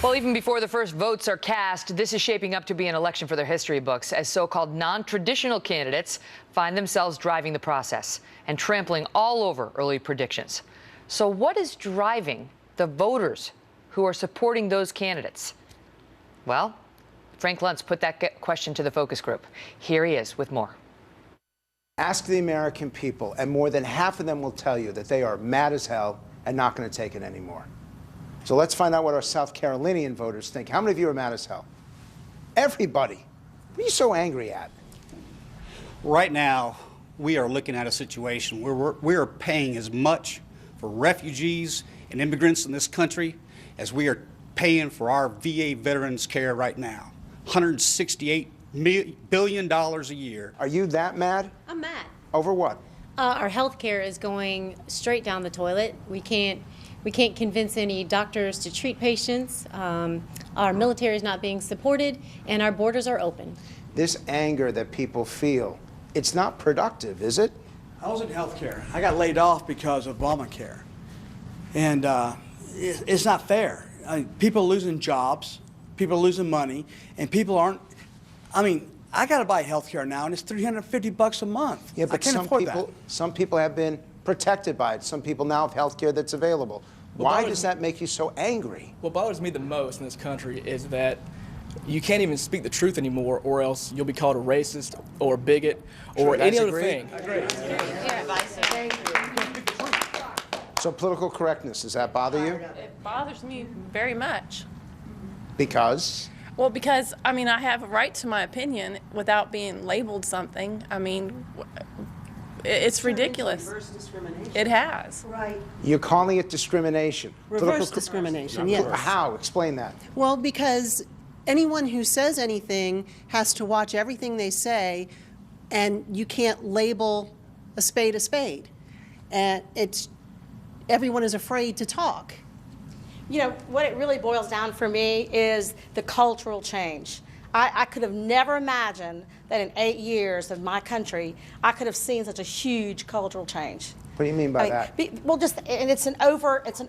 Well, even before the first votes are cast, this is shaping up to be an election for their history books as so-called non-traditional candidates find themselves driving the process and trampling all over early predictions. So what is driving the voters who are supporting those candidates? Well, Frank Luntz put that question to the focus group. Here he is with more. Ask the American people, and more than half of them will tell you that they are mad as hell and not going to take it anymore. So let's find out what our South Carolinian voters think. How many of you are mad as hell? Everybody. What are you so angry at? Right now, we are looking at a situation where we are paying as much for refugees and immigrants in this country as we are paying for our VA veterans care right now. $168 billion a year. Are you that mad? I'm mad. Over what? Our health care is going straight down the toilet. We can't convince any doctors to treat patients. Our military is not being supported, and our borders are open. This anger that people feel, it's not productive, is it? I was in healthcare. I got laid off because of Obamacare. And it's not fair. People losing jobs, people losing money, and people aren't, I got to buy healthcare now, and it's $350 a month. Yeah, but I can't afford that. Some people have been protected by it. Some people now have healthcare that's available. Why does that make you so angry? What bothers me the most in this country is that you can't even speak the truth anymore, or else you'll be called a racist or a bigot or any other thing. So political correctness, does that bother you? It bothers me very much. Because? Well, because, I have a right to my opinion without being labeled something. It's ridiculous. Reverse discrimination. It has. Right. You're calling it discrimination. Reverse discrimination, yes. How? Explain that. Well, because anyone who says anything has to watch everything they say, and you can't label a spade a spade. And everyone is afraid to talk. You know, what it really boils down for me is the cultural change. I could have never imagined that in 8 years of my country, I could have seen such a huge cultural change. What do you mean by that? And it's an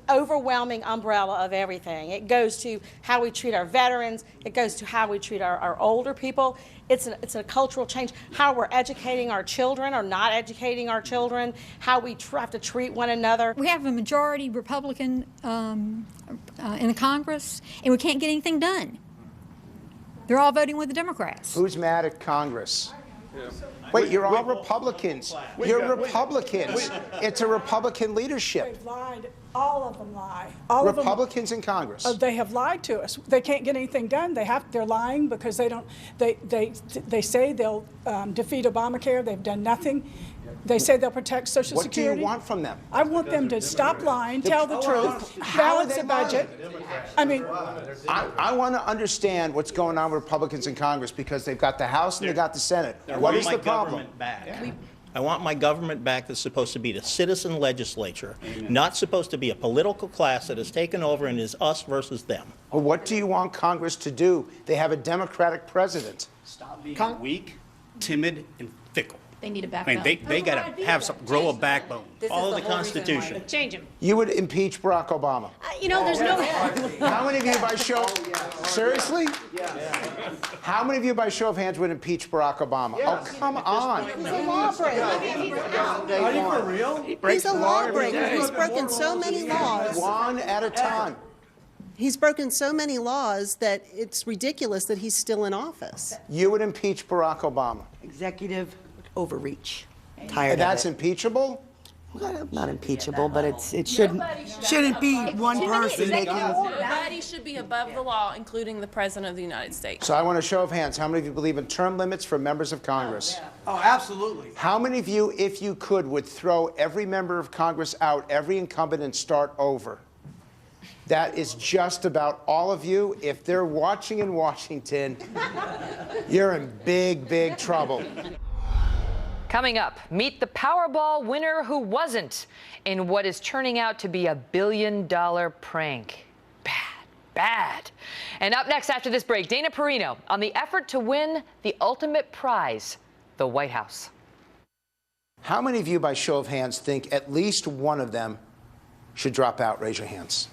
overwhelming umbrella of everything. It goes to how we treat our veterans. It goes to how we treat our older people. It's a cultural change. How we're educating our children or not educating our children. How we have to treat one another. We have a majority Republican in the Congress, and we can't get anything done. They're all voting with the Democrats. Who's mad at Congress? Wait, you're all Republicans. You're Republicans. It's a Republican leadership. They've lied. All of them lie. Republicans in Congress. They have lied to us. They can't get anything done. They're lying because they don't. They say they'll defeat Obamacare. They've done nothing. They say they'll protect Social Security. What do you want from them? I want them to stop lying, tell the truth, balance the budget. I want to understand what's going on with Republicans in Congress because they've got the House and they've got the Senate. What is the problem? I want my government back that's supposed to be the citizen legislature, not supposed to be a political class that has taken over and is us versus them. Well, what do you want Congress to do? They have a Democratic president. Stop being weak, timid, and fickle. They need a backbone. They got to grow a backbone. Follow the Constitution. Change them. You would impeach Barack Obama. There's no. How many of you by show? Seriously? How many of you by show of hands would impeach Barack Obama? Oh, come on. He's a lawbreaker. Are you for real? He's a lawbreaker. He's broken so many laws. One at a time. He's broken so many laws that it's ridiculous that he's still in office. You would impeach Barack Obama. Executive overreach. Tired That's impeachable? Not impeachable, but it shouldn't be one person making. Nobody should be above the law, including the President of the United States. So I want a show of hands. How many of you believe in term limits for members of Congress? Oh, absolutely. How many of you, if you could, would throw every member of Congress out, every incumbent, and start over? That is just about all of you. If they're watching in Washington, you're in big, big trouble. Coming up, meet the Powerball winner who wasn't in what is turning out to be a billion-dollar prank. Bad. And up next after this break, Dana Perino on the effort to win the ultimate prize, the White House. How many of you, by show of hands, think at least one of them should drop out? Raise your hands.